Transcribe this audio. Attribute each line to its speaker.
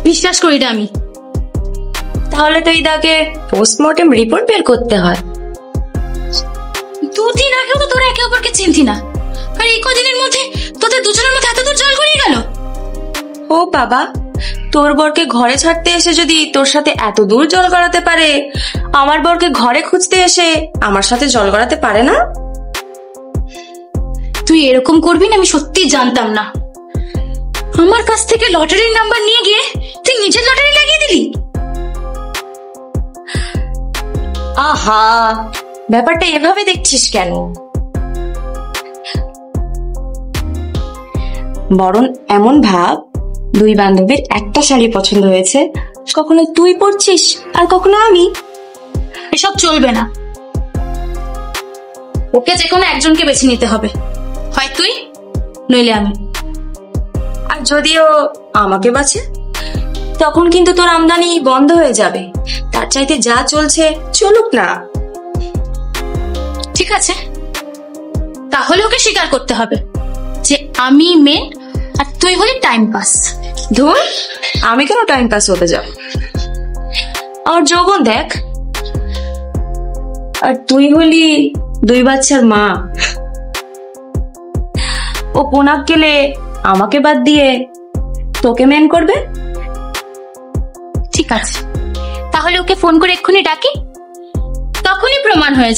Speaker 1: বিশ্বাস করি না আমি।
Speaker 2: তাহলে তো ইদাকে পোস্টমর্টেম রিপোর্ট বের করতে হয়।
Speaker 1: 2 দিন আগেও তো তোরা একে অপরকে চিনতি না, আর এই কদিনের মধ্যে তোদের দুজনের মধ্যে এত দূর জল গড়িয়ে গেল।
Speaker 2: ও বাবা, তোর বরকে ঘরে ছাড়তে এসে যদি তোর সাথে এত দূর জল গড়াতে পারে, আমার বরকে ঘরে খুঁজতে এসে আমার সাথে জল গড়াতে পারে না?
Speaker 1: তুই এরকম করবি না আমি সত্যি জানতাম না। আমার কাছ থেকে লটারির নাম্বার নিয়ে গিয়ে তুই নিজের লটারি লাগিয়ে দিলি।
Speaker 2: আহা, ব্যাপারটা এভাবে দেখছিস কেন? বরং এমন ভাব, 2 বান্ধবীর একটা শাড়ি পছন্দ হয়েছে, কখনো তুই পরছিস আর কখনো আমি।
Speaker 1: এসব চলবে না, ওকে যে কোনো একজনকে বেছে নিতে হবে, হয় তুই নইলে আমি।
Speaker 2: আর যদিও আমাকে বাঁচে, তখন কিন্তু তোর আমদানি বন্ধ হয়ে যাবে। তার চাইতে যা চলছে চলুক না।
Speaker 1: ঠিক আছে, তাহলে ওকে স্বীকার করতে হবে যে আমি মেন আর তুই হলি টাইম পাস।
Speaker 2: ধুর, আমি কেন টাইম পাস হতে যাব? আর যৌবন দেখ, আর তুই হলি 2 বাচ্চার মা। ও কোনাক গেলে আমাকে বাদ দিয়ে তোকে মেন করবে।
Speaker 1: ঠিক আছে, তাহলে ওকে ফোন করে এক্ষুনি ডাকি, তখনই প্রমাণ হয়ে